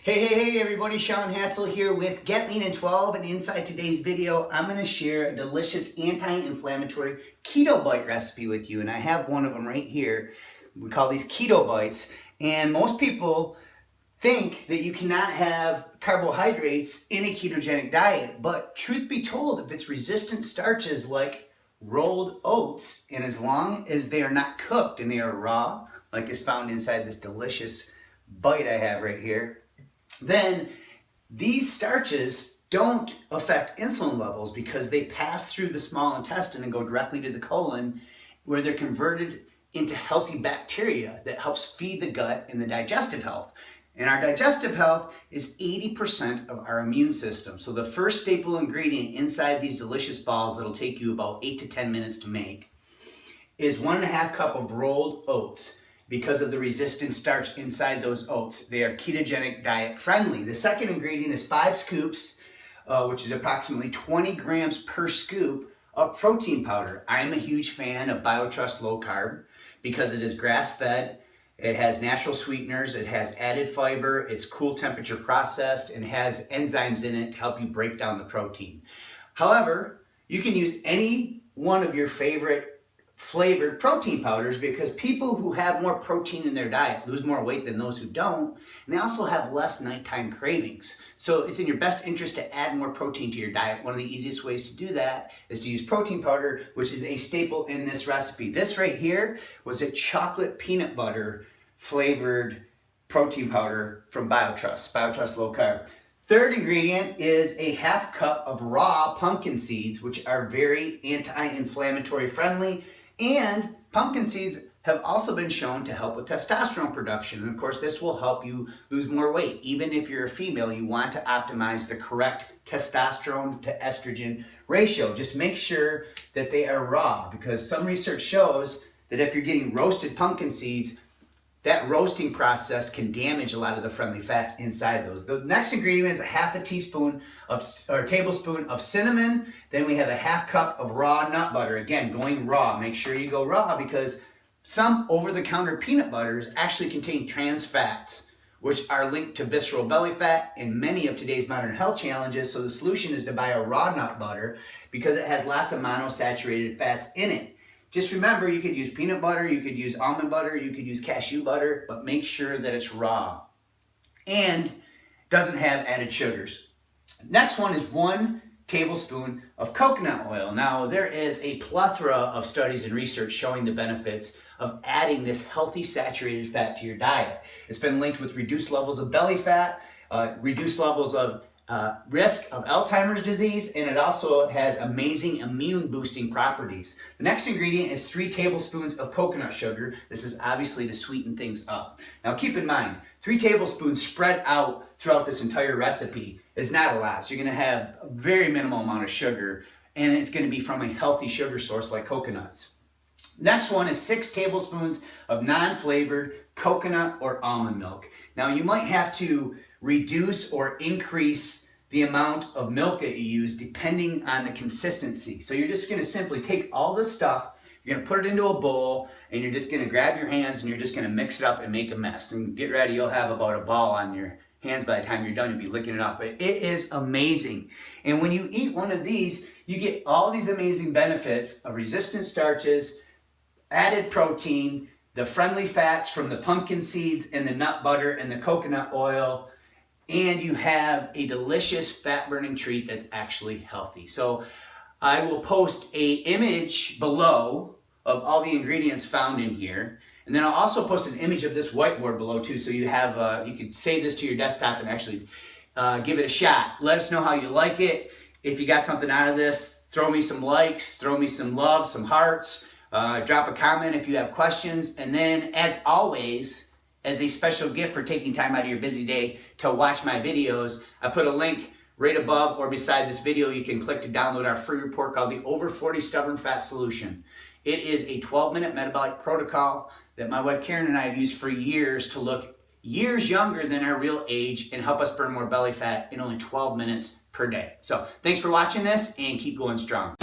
Hey everybody, Sean Hatzel here with Get Lean in 12, and inside today's video I'm going to share a delicious anti-inflammatory keto bite recipe with you, and I have one of them right here. We call these keto bites, and most people think that you cannot have carbohydrates in a ketogenic diet, but truth be told, if it's resistant starches like rolled oats, and as long as they are not cooked and they are raw, like is found inside this delicious bite I have right here, then these starches don't affect insulin levels because they pass through the small intestine and go directly to the colon, where they're converted into healthy bacteria that helps feed the gut and the digestive health. And our digestive health is 80% of our immune system. So the first staple ingredient inside these delicious balls that'll take you about 8 to 10 minutes to make is 1.5 cup of rolled oats. Because of the resistant starch inside those oats, they are ketogenic diet friendly. The second ingredient is 5 scoops, which is approximately 20 grams per scoop of protein powder. I'm a huge fan of BioTrust Low Carb because it is grass-fed, it has natural sweeteners, it has added fiber, it's cool temperature processed, and has enzymes in it to help you break down the protein. However, you can use any one of your favorite flavored protein powders because people who have more protein in their diet lose more weight than those who don't, and they also have less nighttime cravings. So it's in your best interest to add more protein to your diet. One of the easiest ways to do that is to use protein powder, which is a staple in this recipe. This right here was a chocolate peanut butter flavored protein powder from BioTrust Low Carb. Third ingredient is a 1/2 cup of raw pumpkin seeds, which are very anti-inflammatory friendly. And pumpkin seeds have also been shown to help with testosterone production. And of course, this will help you lose more weight. Even if you're a female, you want to optimize the correct testosterone to estrogen ratio. Just make sure that they are raw, because some research shows that if you're getting roasted pumpkin seeds, that roasting process can damage a lot of the friendly fats inside those. The next ingredient is a 1/2 teaspoon or tablespoon of cinnamon. Then we have a 1/2 cup of raw nut butter. Again, going raw. Make sure you go raw because some over-the-counter peanut butters actually contain trans fats, which are linked to visceral belly fat and many of today's modern health challenges. So the solution is to buy a raw nut butter because it has lots of monosaturated fats in it. Just remember, you could use peanut butter, you could use almond butter, you could use cashew butter, but make sure that it's raw and doesn't have added sugars. Next one is 1 tablespoon of coconut oil. Now, there is a plethora of studies and research showing the benefits of adding this healthy saturated fat to your diet. It's been linked with reduced levels of belly fat, reduced levels of risk of Alzheimer's disease, and it also has amazing immune boosting properties. The next ingredient is 3 tablespoons of coconut sugar. This is obviously to sweeten things up. Now keep in mind, 3 tablespoons spread out throughout this entire recipe is not a lot. So you're going to have a very minimal amount of sugar, and it's going to be from a healthy sugar source like coconuts. Next one is 6 tablespoons of non-flavored coconut or almond milk. Now you might have to reduce or increase the amount of milk that you use depending on the consistency. So you're just going to simply take all this stuff, you're going to put it into a bowl, and you're just going to grab your hands and you're just going to mix it up and make a mess. And get ready, you'll have about a ball on your hands by the time you're done. You'll be licking it off. But it is amazing. And when you eat one of these, you get all these amazing benefits of resistant starches, added protein, the friendly fats from the pumpkin seeds and the nut butter and the coconut oil, and you have a delicious fat-burning treat that's actually healthy. So I will post an image below of all the ingredients found in here, and then I'll also post an image of this whiteboard below too, so you have you can save this to your desktop and actually give it a shot. Let us know how you like it. If you got something out of this, throw me some likes, throw me some love, some hearts. Drop a comment if you have questions, and then as always, as a special gift for taking time out of your busy day to watch my videos, I put a link right above or beside this video. You can click to download our free report called the Over 40 Stubborn Fat Solution. It is a 12-minute metabolic protocol that my wife Karen and I have used for years to look years younger than our real age and help us burn more belly fat in only 12 minutes per day. So thanks for watching this, and keep going strong.